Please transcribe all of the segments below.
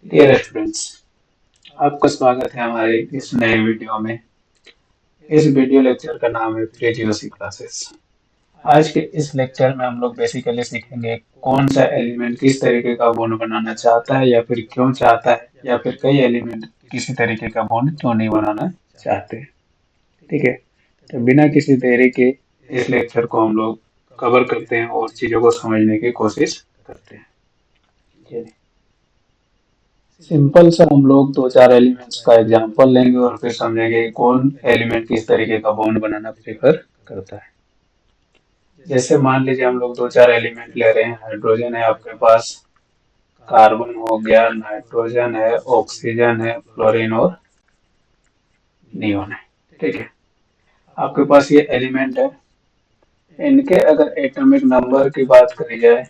Dear students, आपका स्वागत है हमारे इस नए वीडियो में। इस वीडियो लेक्चर का नाम है प्री जीओसी क्लासेस। आज के इस लेक्चर में हम लोग बेसिकली सीखेंगे कौन सा एलिमेंट किस तरीके का बॉन्ड बनाना चाहता है या फिर क्यों चाहता है, या फिर कई एलिमेंट किसी तरीके का बॉन्ड क्यों नहीं बनाना चाहते। ठीक है, तो बिना किसी देरी के इस लेक्चर को हम लोग कवर करते हैं और चीज़ों को समझने की कोशिश करते हैं। चलिए, सिंपल सा हम लोग दो चार एलिमेंट्स का एग्जांपल लेंगे और फिर समझेंगे कि कौन एलिमेंट किस तरीके का बॉन्ड बनाना प्रेफर करता है। जैसे मान लीजिए हम लोग दो चार एलिमेंट ले रहे हैं। हाइड्रोजन है आपके पास, कार्बन हो गया, नाइट्रोजन है, ऑक्सीजन है, फ्लोरीन और नियोन है। ठीक है, आपके पास ये एलिमेंट है। इनके अगर एटॉमिक नंबर की बात करी जाए,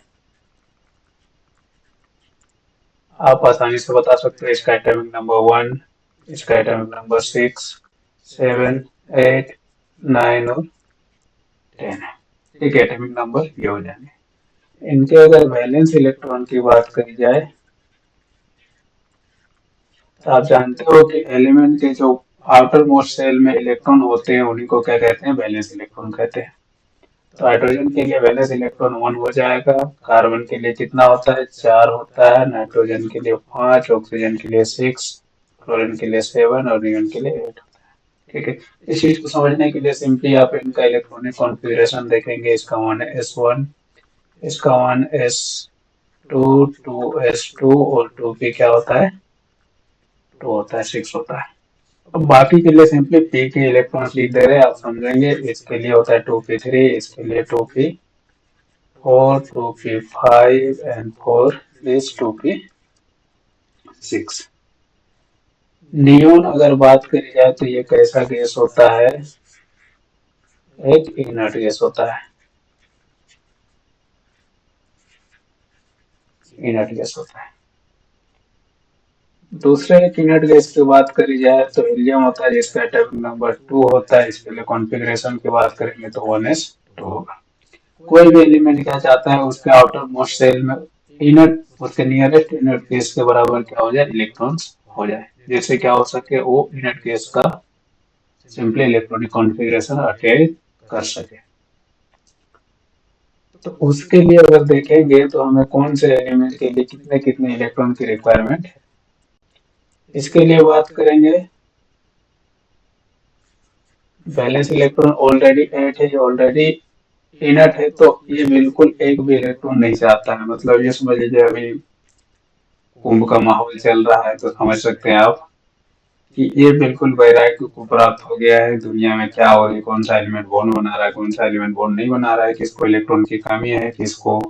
आप आसानी से बता सकते हो इसका एटॉमिक नंबर 1, इसका एटॉमिक नंबर 6, 7, 8, 9 और 10 है। ठीक है, एटॉमिक नंबर ये हो जाएंगे। इनके अगर वैलेंस इलेक्ट्रॉन की बात करी जाए, तो आप जानते हो कि एलिमेंट के जो आउटर मोस्ट शेल में इलेक्ट्रॉन होते हैं उन्हीं को क्या कहते हैं, वैलेंस इलेक्ट्रॉन कहते हैं। तो हाइड्रोजन के लिए वैलेंस इलेक्ट्रॉन 1 हो जाएगा। कार्बन के लिए कितना होता है, 4 होता है। नाइट्रोजन के लिए 5, ऑक्सीजन के लिए 6, क्लोरीन के लिए 7 और नियन के लिए 8। ठीक है, इस चीज को समझने के लिए सिंपली आप इनका इलेक्ट्रॉनिक कॉन्फ़िगरेशन देखेंगे। इसका 1s1, इसका 1s2, 2s2 और 2p क्या होता है, 2 होता है, 6 होता है। अब बाकी के लिए सिंपली p के इलेक्ट्रॉन्स लिख दे रहे हैं, आप समझेंगे। इसके लिए होता है 2p3, इसके लिए 2p4, 2p5 and 4 is 2p6। Neon अगर बात करी जाए तो ये कैसा गैस होता है, एक इनर्ट गैस होता है। इनर्ट गैस होता है। दूसरे एक इनर्ट गैस की बात करी जाए तो हीलियम होता है, जिसका एटॉमिक नंबर 2 होता है। इसके लिए कॉन्फ़िगरेशन की बात करेंगे तो 1s2 होगा। कोई भी एलिमेंट क्या चाहता है, उसके आउटर मोस्ट शेल में इनर्ट, उसके नियरेस्ट इनर्ट गैस के बराबर क्या हो जाए, इलेक्ट्रॉन्स हो जाए, जिससे क्या हो सके, वो इनर्ट गैस का सिंपली इलेक्ट्रॉनिक कॉन्फ़िगरेशन अटेन कर सके। तो उसके लिए अगर देखेंगे तो हमें कौन से एलिमेंट के लिए कितने कितने इलेक्ट्रॉन की रिक्वायरमेंट है, इसके लिए बात करेंगे। वैलेंस इलेक्ट्रॉन ऑलरेडी 8 है, ये ऑलरेडी इनर्ट है, तो ये बिल्कुल एक भी इलेक्ट्रॉन नहीं चाहता है। मतलब ये समझ लीजिए अभी कुंभ का माहौल चल रहा है, तो समझ सकते हैं आप कि ये बिल्कुल वैराग्य को प्राप्त हो गया है दुनिया में क्या हो रही है, कौन सा एलिमेंट बॉन्ड बना रहा है, कौन सा एलिमेंट बॉन्ड नहीं बना रहा है, किसको इलेक्ट्रॉन की कमी है, किसको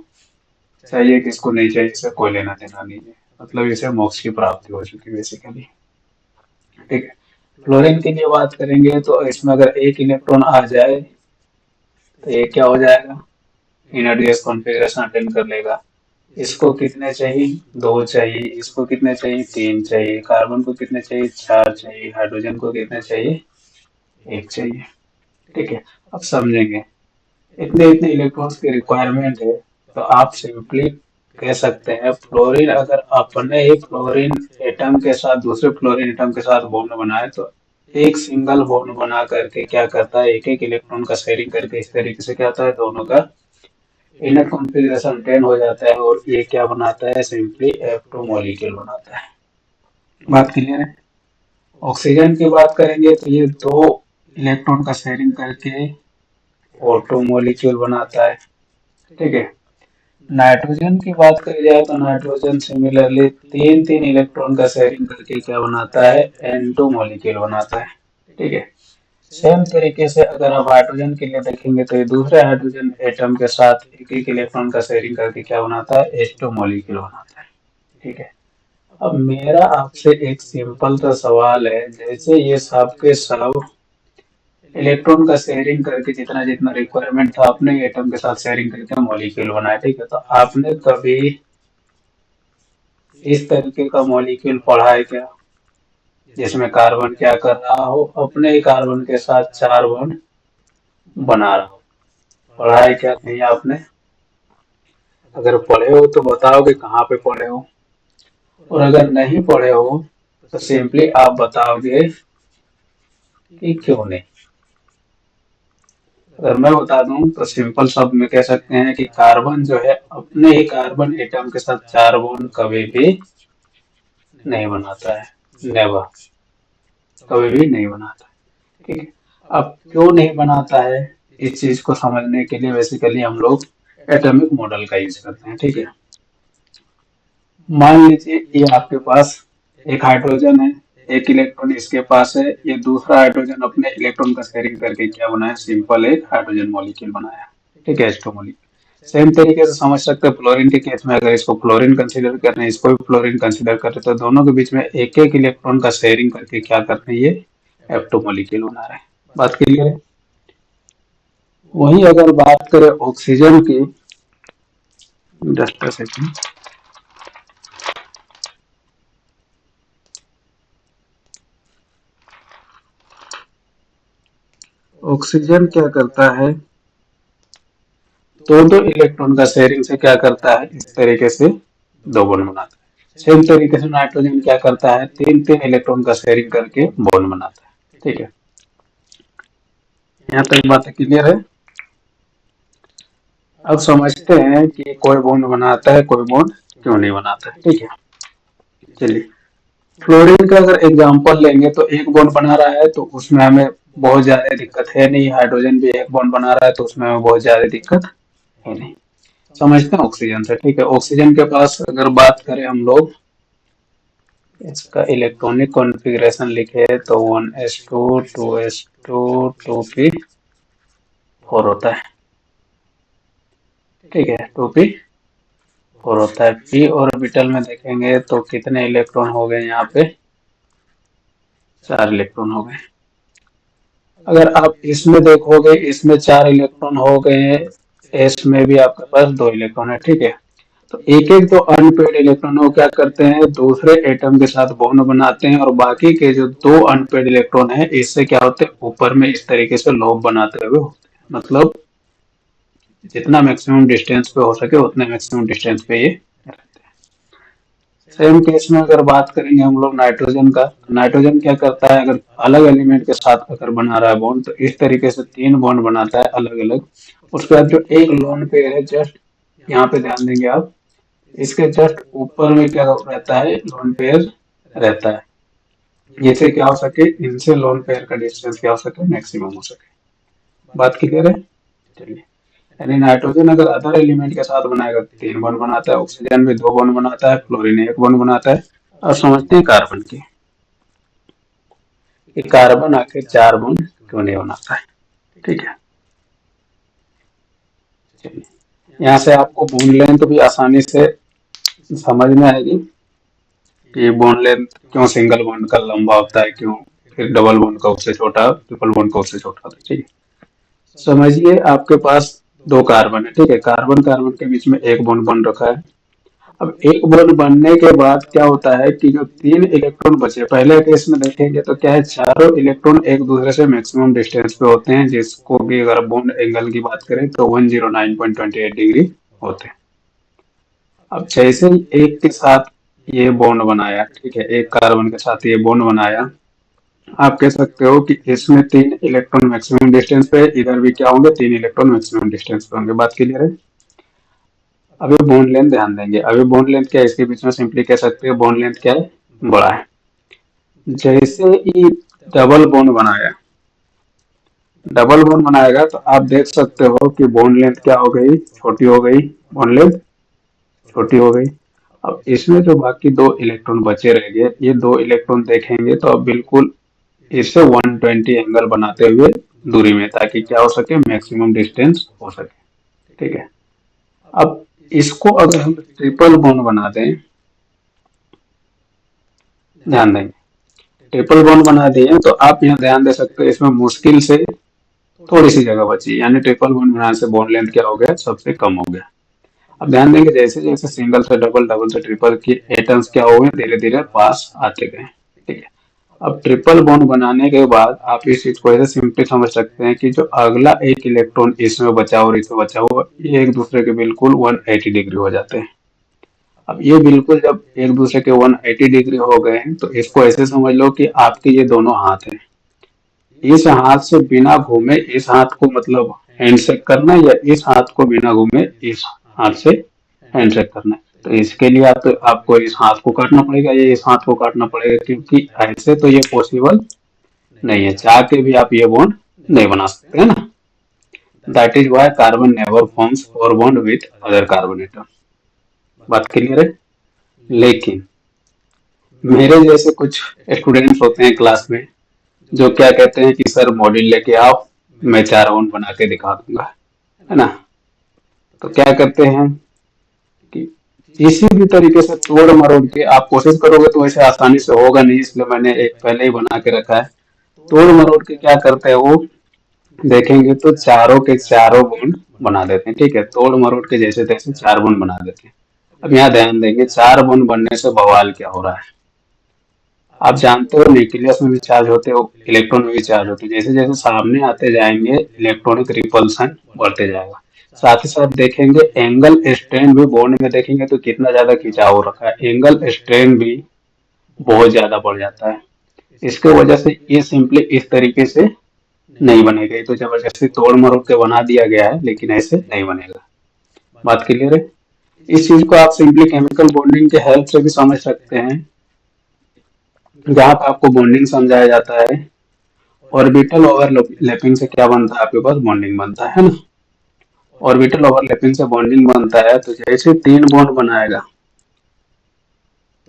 चाहिए, किसको नहीं चाहिए, इससे कोई लेना देना नहीं है। मतलब इसे मोक्ष की प्राप्ति हो चुकी है बेसिकली। ठीक है, फ्लोरीन की लिए बात करेंगे तो इसमें अगर एक इलेक्ट्रॉन आ जाए तो ये क्या हो जाएगा, इनर्ट गैस कॉन्फ़िगरेशन अटेंड कर लेगा। इसको कितने चाहिए, 2 चाहिए। इसको कितने चाहिए, 3 चाहिए। कार्बन को कितने चाहिए, 4 चाहिए। हाइड्रोजन को कितने चाहिए, 1 चाहिए। ठीक है, अब समझेंगे इतने इतने इलेक्ट्रॉन्स की रिक्वायरमेंट है। तो आप सिंपली कह सकते हैं फ्लोरीन अगर अपने ही फ्लोरीन एटम के साथ दूसरे फ्लोरीन एटम के साथ बॉन्ड बनाए तो एक सिंगल बॉन्ड बना करके क्या करता है, एक एक इलेक्ट्रॉन का शेयरिंग करके इस तरीके से क्या होता है, दोनों का इनर कॉन्फ़िगरेशन 10 हो जाता है और ये क्या बनाता है, सिंपली F2 मॉलिक्यूल बनाता है। बात क्लियर है। ऑक्सीजन की बात करेंगे तो ये दो इलेक्ट्रॉन का शेयरिंग करके O2 मॉलिक्यूल बनाता है। ठीक है, नाइट्रोजन की बात करी जाए तो नाइट्रोजन सिमिलरली तीन तीन इलेक्ट्रॉन का शेयरिंग करके क्या बनाता है, N2 मॉलिक्यूल बनाता है। ठीक है, सेम तरीके से अगर आप हाइड्रोजन के लिए देखेंगे तो ये दूसरे हाइड्रोजन एटम के साथ एक एक इलेक्ट्रॉन का शेयरिंग करके क्या बनाता है, H2 मॉलिक्यूल बनाता है। ठीक है, अब मेरा आपसे एक सिंपल सा सवाल है, जैसे ये सब के सब इलेक्ट्रॉन का शेयरिंग करके जितना जितना रिक्वायरमेंट था आपने एटम के साथ शेयरिंग करके मॉलिक्यूल बनाया। ठीक है, तो आपने कभी इस तरीके का मॉलिक्यूल पढ़ा है क्या, जिसमें कार्बन क्या कर रहा हो, अपने ही कार्बन के साथ 4 बॉन्ड बना रहा हो। पढ़ा है क्या नहीं आपने? अगर पढ़े हो तो बताओ कि कहाँ पे पढ़े हो। और अगर नहीं पढ़े हो तो सिंपली आप बताओगे कि क्यों नहीं। अगर मैं बता दूं तो सिंपल शब्द में कह सकते हैं कि कार्बन जो है अपने ही कार्बन एटम के साथ चार बॉन्ड कभी भी नहीं बनाता है, नेवर, कभी भी नहीं बनाता है। ठीक है। अब क्यों नहीं बनाता है, इस चीज को समझने के लिए बेसिकली हम लोग एटॉमिक मॉडल का यूज करते हैं। ठीक है। मान लीजिए ये आपके पास एक हाइड्रोजन है, एक इलेक्ट्रॉन इसके पास है, ये दूसरा हाइड्रोजन अपने इलेक्ट्रॉन का शेयरिंग करके क्या बनाया, सिंपल एक हाइड्रोजन मॉलिक्यूल बनाया। ठीक है, एस्टो मॉलिक्यूल। सेम तरीके से समझ सकते हैं फ्लोरीन के केस में, अगर इसको फ्लोरीन कंसीडर कर रहे हैं, इसको भी फ्लोरीन कंसीडर कर रहे हैं, तो दोनों के बीच में एक एक इलेक्ट्रॉन का शेयरिंग करके क्या कर रहे हैं, ये एफ2 मॉलिक्यूल बना रहे हैं। बात क्लियर है। वहीं अगर बात करें ऑक्सीजन की, जस्ट अ सेकंड, ऑक्सीजन क्या करता है, दो दो इलेक्ट्रॉन का शेयरिंग से क्या करता है, इस तरीके से दो बॉन्ड बनाता है। सेम तरीके से नाइट्रोजन क्या करता है, तीन तीन इलेक्ट्रॉन का शेयरिंग करके बॉन्ड बनाता है। ठीक है, यहाँ तक बात क्लियर है। अब समझते हैं कि कोई बॉन्ड बनाता है, कोई बॉन्ड क्यों नहीं बनाता है। ठीक है, चलिए फ्लोरीन का अगर एग्जांपल लेंगे तो एक बॉन्ड बना रहा है तो उसमें हमें बहुत ज्यादा दिक्कत है नहीं, हाइड्रोजन भी एक बॉन्ड बना रहा है तो उसमें हमें बहुत ज्यादा दिक्कत है नहीं। समझते हैं ऑक्सीजन से। ठीक है, ऑक्सीजन के पास अगर बात करें हम लोग, इसका इलेक्ट्रॉनिक कॉन्फ़िगरेशन लिखे तो 1s2 2s2 2p4 होता है। ठीक है, 2p4 होता है। p ऑर्बिटल में देखेंगे तो कितने इलेक्ट्रॉन हो गए, यहाँ पे 4 इलेक्ट्रॉन हो गए। अगर आप इसमें देखोगे, इसमें 4 इलेक्ट्रॉन हो गए हैं, एस में भी आपके पास 2 इलेक्ट्रॉन है। ठीक है, तो एक एक तो अनपेड इलेक्ट्रॉन वो क्या करते हैं, दूसरे एटम के साथ बॉन्ड बनाते हैं, और बाकी के जो दो अनपेड इलेक्ट्रॉन है इससे क्या होते हैं, ऊपर में इस तरीके से लोब बनाते हुए होते हैं। मतलब जितना मैक्सिमम डिस्टेंस पे हो सके उतने मैक्सिमम डिस्टेंस पे ये रहते हैं। सेम केस में अगर बात करेंगे हम लोग नाइट्रोजन का, तो नाइट्रोजन क्या करता है, अगर अलग एलिमेंट के साथ अगर बना रहा है बॉन्ड तो इस तरीके से 3 बॉन्ड बनाता है अलग अलग। उसके बाद जो एक लोन पेयर है, जस्ट यहाँ पे ध्यान देंगे आप, इसके जस्ट ऊपर में क्या रहता है, लोन पेयर रहता है, जिससे क्या हो सके, इनसे लोन पेयर का डिस्टेंस क्या हो सके, मैक्सिमम हो सके। बात क्लियर है। चलिए, यानी नाइट्रोजन अगर अदर एलिमेंट के साथ बनाएगा तो 3 बॉन्ड बनाता है, ऑक्सीजन भी 2 बॉन्ड बनाता है, फ्लोरीन 1 बॉन्ड बनाता है। और समझते हैं कार्बन की, कि कार्बन आखिर 4 बॉन्ड क्यों नहीं बनाता है। ठीक है, चलिए यहाँ से आपको बॉन्ड लेंथ भी आसानी से समझ में आएगी कि बॉन्ड लेंथ क्यों सिंगल बॉन्ड का लंबा होता है, क्यों फिर डबल बॉन्ड का उससे छोटा, ट्रिपल बॉन्ड का उससे छोटा होता है। ठीक है, समझिए आपके पास 2 कार्बन है। ठीक है, कार्बन कार्बन के बीच में एक बॉन्ड बन रखा है। अब एक बॉन्ड बनने के बाद क्या होता है कि जो 3 इलेक्ट्रॉन बचे, पहले केस में देखेंगे तो क्या है, चारों इलेक्ट्रॉन एक दूसरे से मैक्सिमम डिस्टेंस पे होते हैं, जिसको भी अगर बॉन्ड एंगल की बात करें तो 109.28 डिग्री होते हैं। अब जैसे ही एक के साथ ये बॉन्ड बनाया, ठीक है, एक कार्बन के साथ ये बॉन्ड बनाया, आप कह सकते हो कि इसमें 3 इलेक्ट्रॉन मैक्सिमम डिस्टेंस पे, इधर भी क्या होंगे, 3 इलेक्ट्रॉन मैक्सिमम डिस्टेंस पे होंगे। बात क्लियर है। अभी बॉन्ड लेंथ ध्यान देंगे, अभी बॉन्ड लेंथ क्या है, इसके बीच में सिंपली कह सकते हैं बॉन्ड लेंथ क्या है, बड़ा है। जैसे ही डबल बॉन्ड बनाया, डबल बॉन्ड बनाएगा तो आप देख सकते हो कि बॉन्ड लेंथ क्या हो गई, छोटी हो गई, बॉन्ड लेंथ छोटी हो गई। अब इसमें जो बाकी 2 इलेक्ट्रॉन बचे रह गए, ये 2 इलेक्ट्रॉन देखेंगे तो अब बिल्कुल इससे 120 एंगल बनाते हुए दूरी में, ताकि क्या हो सके, मैक्सिमम डिस्टेंस हो सके। ठीक है, अब इसको अगर हम ट्रिपल बॉन्ड बना दें, ध्यान देंगे, ट्रिपल बॉन्ड बना दिए तो आप यहाँ ध्यान दे सकते हो, इसमें मुश्किल से थोड़ी सी जगह बची, यानी ट्रिपल बॉन्ड बनाने से बॉन्ड लेंथ क्या हो गया, सबसे कम हो गया। अब ध्यान देंगे, जैसे जैसे सिंगल से डबल, डबल से ट्रिपल की एटम्स क्या हो गए, धीरे धीरे पास आते गए। ठीक है, अब ट्रिपल बॉन्ड बनाने के बाद आप इस चीज को ऐसे सिंपली समझ सकते हैं कि जो अगला एक इलेक्ट्रॉन इसमें बचा और इसमें बचा हुआ, ये एक दूसरे के बिल्कुल 180 डिग्री हो जाते हैं। अब ये बिल्कुल जब एक दूसरे के 180 डिग्री हो गए हैं तो इसको ऐसे समझ लो कि आपके ये दोनों हाथ हैं। इस हाथ से बिना घूमे इस हाथ को मतलब हैंडशेक करना है, या इस हाथ को बिना घूमे इस हाथ से हैंडशेक करना है। तो इसके लिए आप तो आपको इस हाथ को काटना पड़ेगा या इस हाथ को काटना पड़ेगा, क्योंकि ऐसे तो ये पॉसिबल नहीं है, चाह के भी आप ये बॉन्ड नहीं बना सकते, है ना। That is why carbon never forms और bond with other carbon atom. बात क्लियर है। लेकिन मेरे जैसे कुछ स्टूडेंट्स होते हैं क्लास में जो क्या कहते हैं कि सर मॉड्यूल लेके आओ, मैं 4 बॉन्ड बना के दिखा दूंगा, है ना। तो क्या करते हैं कि किसी भी तरीके से तोड़ मरोड़ के आप कोशिश करोगे तो वैसे आसानी से होगा नहीं, इसलिए मैंने एक पहले ही बना के रखा है। तोड़ मरोड़ के क्या करते हैं वो, देखेंगे तो चारों के चारों बॉन्ड बना देते हैं। ठीक है, तोड़ मरोड़ के जैसे तैसे 4 बॉन्ड बना देते हैं। अब यहाँ ध्यान देंगे 4 बॉन्ड बनने से बवाल क्या हो रहा है। आप जानते हो न्यूक्लियस में भी चार्ज होते हो, इलेक्ट्रॉन में भी चार्ज होते हैं, जैसे जैसे सामने आते जाएंगे इलेक्ट्रॉनिक रिपल्सन बढ़ते जाएगा। साथ ही साथ देखेंगे एंगल स्ट्रेन भी बॉन्ड में देखेंगे तो कितना ज्यादा खिंचाव हो रखा है, एंगल स्ट्रेन भी बहुत ज्यादा बढ़ जाता है। इसके वजह से ये सिंपली इस तरीके से नहीं बनेगा, तो जबरदस्ती तोड़ मरोड़ के बना दिया गया है, लेकिन ऐसे नहीं बनेगा। बात क्लियर है। इस चीज को आप सिंपली केमिकल बॉन्डिंग के हेल्प से भी समझ सकते हैं, जहाँ पे आपको बॉन्डिंग समझाया जाता है। ऑर्बिटल ओवरलैपिंग से क्या बनता है, आपके पास बॉन्डिंग बनता है ना। ऑर्बिटल ओवरलैपिंग से बॉन्डिंग बनता है, तो जैसे 3 बॉन्ड बनाएगा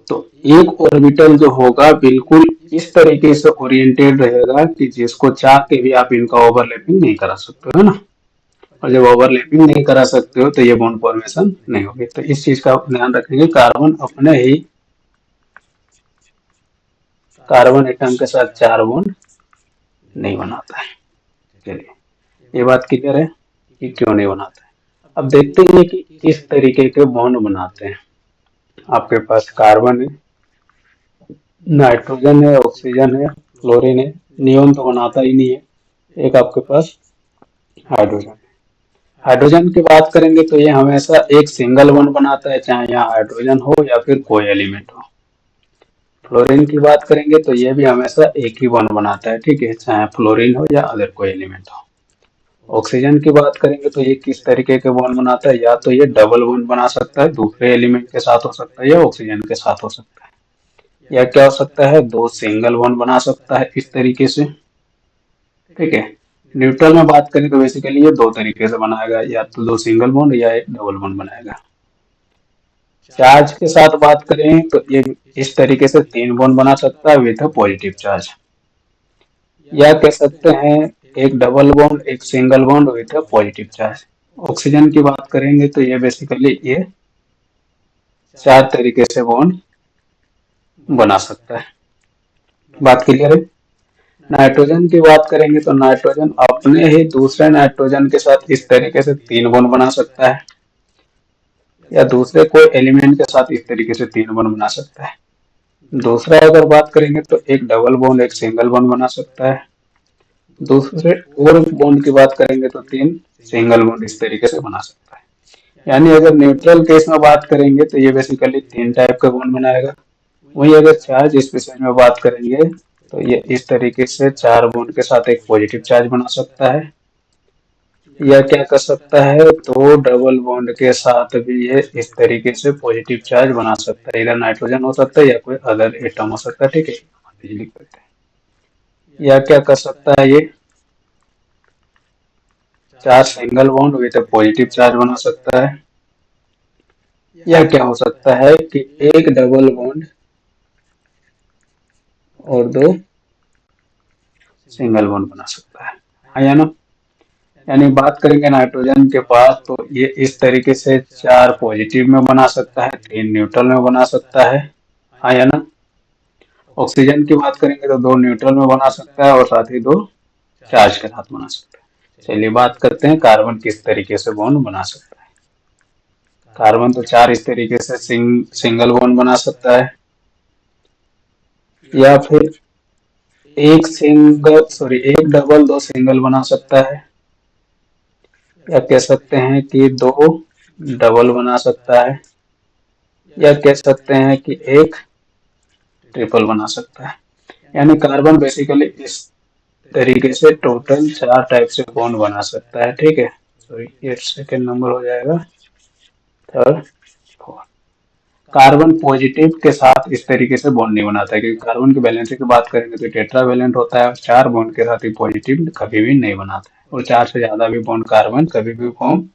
तो एक ऑर्बिटल जो होगा बिल्कुल इस तरीके से ओरिएंटेड रहेगा कि जिसको चाह के भी आप इनका ओवरलैपिंग नहीं करा सकते हो, है ना। और जब ओवरलैपिंग नहीं करा सकते हो तो ये बॉन्ड फॉर्मेशन नहीं होगी। तो इस चीज का ध्यान रखेंगे, कार्बन अपने ही कार्बन एटम के साथ 4 बॉन्ड नहीं बनाता है। चलिए, ये बात क्लियर है कि क्यों नहीं बनाता है। अब देखते हैं कि किस तरीके के बॉन्ड बनाते हैं। आपके पास कार्बन है, नाइट्रोजन है, ऑक्सीजन है, फ्लोरीन है, नियोन तो बनाता ही नहीं है। एक आपके पास हाइड्रोजन। हाइड्रोजन की बात करेंगे तो ये हमेशा एक सिंगल बॉन्ड बनाता है, चाहे यहाँ हाइड्रोजन हो या फिर कोई एलिमेंट हो। फ्लोरीन की बात करेंगे तो ये भी हमेशा एक ही बॉन्ड बनाता है, ठीक है, चाहे फ्लोरीन हो या अदर कोई एलिमेंट हो। ऑक्सीजन की बात करेंगे तो ये किस तरीके के बॉन्ड बनाता है, या तो ये डबल बॉन्ड बना सकता है, दूसरे एलिमेंट के साथ हो सकता है, या ऑक्सीजन के साथ हो सकता है, या क्या हो सकता है, 2 सिंगल बॉन्ड बना सकता है इस तरीके से। ठीक है। न्यूट्रल में बात करें तो बेसिकली ये 2 तरीके से बनाएगा, या तो 2 सिंगल बॉन्ड या एक डबल बॉन्ड बनाएगा। चार्ज के साथ बात करें तो ये इस तरीके से 3 बॉन्ड बना सकता है विथ अ पॉजिटिव चार्ज, या कह सकते हैं एक डबल बॉन्ड एक single bond with a positive charge. Oxygen की बात करेंगे तो ये बेसिकली ये 4 तरीके से बॉन्ड बना सकता है। बात क्लियर है। नाइट्रोजन की बात करेंगे तो नाइट्रोजन अपने ही दूसरे नाइट्रोजन के साथ इस तरीके से 3 बॉन्ड बना सकता है, या दूसरे कोई एलिमेंट के साथ इस तरीके से 3 बॉन्ड बना सकता है। दूसरा अगर बात करेंगे तो एक डबल बॉन्ड एक सिंगल बॉन्ड बना सकता है। दूसरे और बॉन्ड की बात करेंगे तो 3 सिंगल बॉन्ड इस तरीके से बना सकता है। यानी अगर न्यूट्रल केस में बात करेंगे तो ये बेसिकली 3 टाइप का बॉन्ड बनाएगा। वहीं अगर चार्ज स्पेसिस में बात करेंगे तो ये इस तरीके से 4 बॉन्ड के साथ एक पॉजिटिव चार्ज बना सकता है, या क्या कर सकता है, 2 डबल बॉन्ड के साथ भी ये इस तरीके से पॉजिटिव चार्ज बना सकता है। इधर नाइट्रोजन हो सकता है या कोई अदर एटम हो सकता है, ठीक है, लिख देते हैं। या क्या कर सकता है, ये 4 single bond with positive charge बना सकता है, या क्या हो सकता है कि एक डबल बॉन्ड और 2 सिंगल बॉन्ड बना सकता है। हाँ या ना। यानी बात करेंगे नाइट्रोजन के पास तो ये इस तरीके से 4 पॉजिटिव में बना सकता है, 3 न्यूट्रल में बना सकता है। हाँ या ना। ऑक्सीजन की बात करेंगे तो 2 न्यूट्रल में बना सकता है और साथ ही 2 चार्ज के साथ बना सकता है। चलिए बात करते हैं कार्बन किस तरीके से बॉन्ड बना सकता है। कार्बन तो 4 इस तरीके से सिंगल बॉन्ड बना सकता है, या फिर एक डबल 2 सिंगल बना सकता है, या कह सकते हैं कि 2 डबल बना सकता है, या कह सकते हैं कि एक ट्रिपल बना सकता है। यानी कार्बन बेसिकली इस तरीके से टोटल 4 टाइप से बॉन्ड बना सकता है, ठीक है। सॉरी, ये सेकेंड नंबर हो जाएगा, थर्ड, फोर्थ। कार्बन पॉजिटिव के साथ इस तरीके से बॉन्ड नहीं बनाता है, क्योंकि कार्बन की वैलेंसी की बात करेंगे तो टेट्रावैलेंट होता है और 4 बॉन्ड के साथ ही पॉजिटिव कभी भी नहीं बनाता है, और 4 से ज्यादा भी बॉन्ड कार्बन कभी भी फॉर्म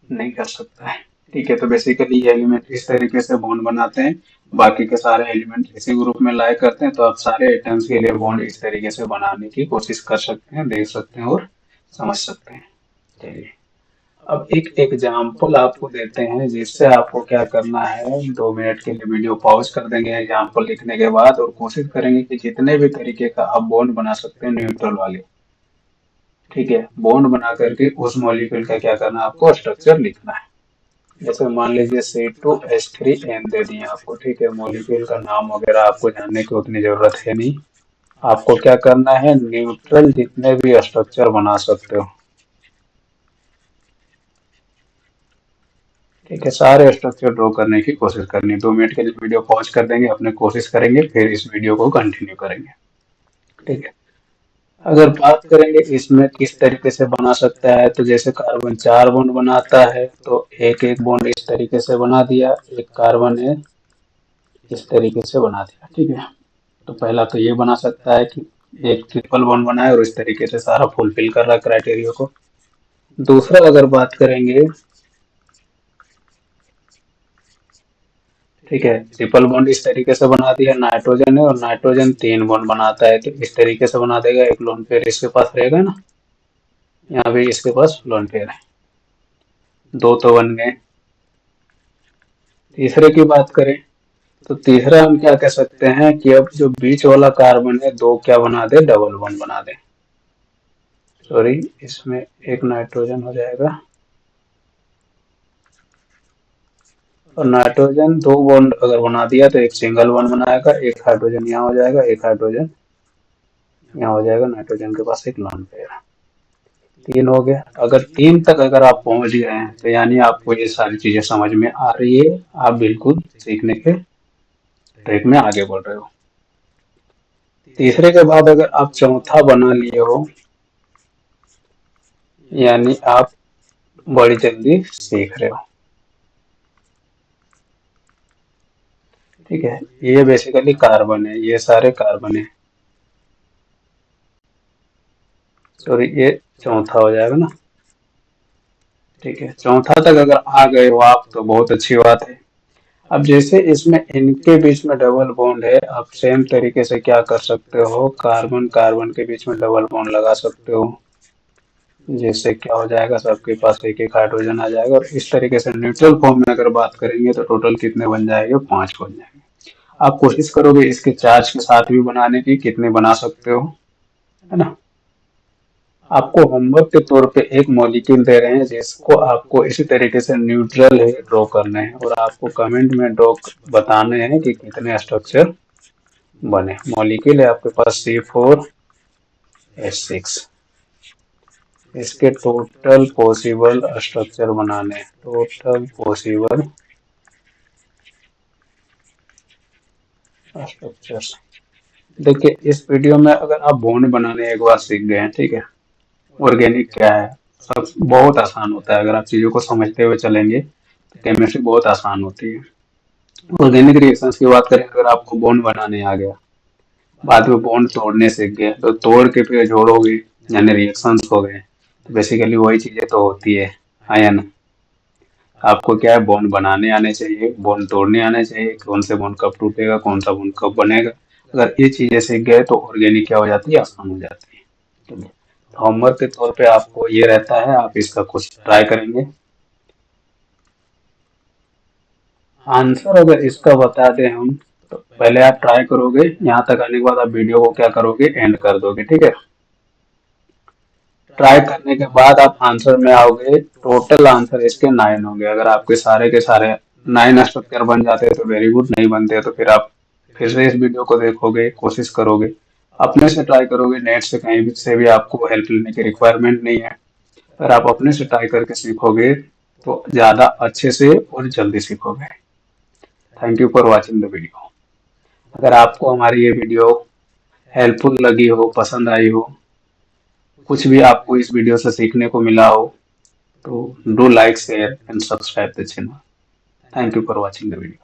नहीं कर सकता है, ठीक है। तो बेसिकली ये एलिमेंट इस तरीके से बॉन्ड बनाते हैं, बाकी के सारे एलिमेंट इसी ग्रुप में लाया करते हैं। तो आप सारे एटम्स के लिए बॉन्ड इस तरीके से बनाने की कोशिश कर सकते हैं, देख सकते हैं और समझ सकते हैं। चलिए, अब एक एग्जाम्पल आपको देते हैं, जिससे आपको क्या करना है, 2 मिनट के लिए वीडियो पॉज कर देंगे एग्जाम्पल लिखने के बाद, और कोशिश करेंगे कि जितने भी तरीके का आप बॉन्ड बना सकते हैं न्यूट्रल वाले, ठीक है, बॉन्ड बना करके उस मॉलिक्यूल का क्या करना है, आपको स्ट्रक्चर लिखना है। जैसे मान लीजिए C2H3N दे दिए आपको, ठीक है। मॉलिक्यूल का नाम वगैरह आपको जानने की उतनी जरूरत है नहीं। आपको क्या करना है, न्यूट्रल जितने भी स्ट्रक्चर बना सकते हो, ठीक है, सारे स्ट्रक्चर ड्रॉ करने की कोशिश करनी है। 2 मिनट के लिए वीडियो पॉज कर देंगे, अपने कोशिश करेंगे, फिर इस वीडियो को कंटिन्यू करेंगे, ठीक है। अगर बात करेंगे इसमें किस तरीके से बना सकता है, तो जैसे कार्बन 4 बॉन्ड बनाता है, तो एक एक बॉन्ड इस तरीके से बना दिया, एक कार्बन है इस तरीके से बना दिया, ठीक है। तो पहला तो ये बना सकता है कि एक ट्रिपल बॉन्ड बनाए और इस तरीके से सारा फुलफिल कर रहा है क्राइटेरिया को। दूसरा अगर बात करेंगे, ठीक है, ट्रिपल बॉन्ड इस तरीके से बना दिया, नाइट्रोजन है और नाइट्रोजन 3 बॉन्ड बनाता है, तो इस तरीके से बना देगा, एक लोन पेयर इसके पास रहेगा ना, यहाँ भी इसके पास लोन पेयर है, 2 तो बन गए। तीसरे की बात करें, तो तीसरा हम क्या कह सकते हैं कि अब जो बीच वाला कार्बन है, 2 क्या बना दे, डबल बॉन्ड बना दे। सॉरी, इसमें एक नाइट्रोजन हो जाएगा, और नाइट्रोजन 2 बॉन्ड अगर बना दिया तो एक सिंगल बॉन्ड बनाएगा, एक हाइड्रोजन यहाँ हो जाएगा, एक हाइड्रोजन यहाँ हो जाएगा, नाइट्रोजन के पास एक लोन पेयर। 3 हो गया। अगर 3 तक अगर आप पहुंच गए हैं, तो यानी आपको ये सारी चीजें समझ में आ रही है, आप बिल्कुल सीखने के ट्रैक में आगे बढ़ रहे हो। तीसरे के बाद अगर आप चौथा बना लिए हो, यानी आप बड़ी जल्दी सीख रहे हो, ठीक है। ये बेसिकली कार्बन है, ये सारे कार्बन है, सॉरी ये चौथा हो जाएगा ना, ठीक है। चौथा तक अगर आ गए हो आप तो बहुत अच्छी बात है। अब जैसे इसमें इनके बीच में डबल बॉन्ड है, आप सेम तरीके से क्या कर सकते हो, कार्बन कार्बन के बीच में डबल बॉन्ड लगा सकते हो, जैसे क्या हो जाएगा, सबके पास एक एक हाइड्रोजन आ जाएगा, और इस तरीके से न्यूट्रल फॉर्म में अगर बात करेंगे तो टोटल कितने बन जाएंगे, 5 बन जाएंगे। आप कोशिश करोगे इसके चार्ज के साथ भी बनाने की, कितने बना सकते हो, है ना। आपको होमवर्क के तौर पे एक मॉलिक्यूल दे रहे हैं, जिसको आपको इसी तरीके से न्यूट्रल है ड्रॉ करने हैं, और आपको कमेंट में ड्रॉ बताने हैं कि कितने स्ट्रक्चर बने। मॉलिक्यूल है आपके पास C4H6, इसके टोटल पॉसिबल स्ट्रक्चर बनाने, टोटल पॉसिबल स्ट्रक्चर्स। देखिए, इस वीडियो में अगर आप बॉन्ड बनाने एक बार सीख गए हैं, ठीक है, ऑर्गेनिक क्या है, सब बहुत आसान होता है। अगर आप चीजों को समझते हुए चलेंगे तो केमिस्ट्री बहुत आसान होती है। ऑर्गेनिक रिएक्शंस की बात करें, अगर आपको बॉन्ड बनाने आ गया, बाद में बॉन्ड तोड़ने सीख गए, तो तोड़ के फिर जोड़ोगे, यानी रिएक्शंस हो गए, तो बेसिकली वही चीजें तो होती है, हाँ या ना। आपको क्या है, बॉन्ड बनाने आने चाहिए, बॉन्ड तोड़ने आने चाहिए, कौन से बॉन्ड कब टूटेगा, कौन सा बॉन्ड कब बनेगा। अगर ये चीजें सीख गए तो ऑर्गेनिक क्या हो जाती है, आसान हो जाती है। तो होमवर्क के तौर पे आपको ये रहता है, आप इसका कुछ ट्राई करेंगे। आंसर अगर इसका बता दें हम, तो पहले आप ट्राई करोगे, यहाँ तक आने के बाद आप वीडियो को क्या करोगे, एंड कर दोगे, ठीक है। ट्राई करने के बाद आप आंसर में आओगे, टोटल आंसर इसके 9 होंगे। अगर आपके सारे के सारे 9 स्ट्रक्चर बन जाते हैं तो वेरी गुड, नहीं बनते तो फिर आप फिर से इस वीडियो को देखोगे, कोशिश करोगे, अपने से ट्राई करोगे, नेट से कहीं भी से भी आपको हेल्प लेने की रिक्वायरमेंट नहीं है। अगर आप अपने से ट्राई करके सीखोगे तो ज्यादा अच्छे से और जल्दी सीखोगे। Thank you for watching the video. अगर आपको हमारी ये वीडियो हेल्पफुल लगी हो, पसंद आई हो, कुछ भी आपको इस वीडियो से सीखने को मिला हो, तो do like, share and subscribe the channel. Thank you for watching the video.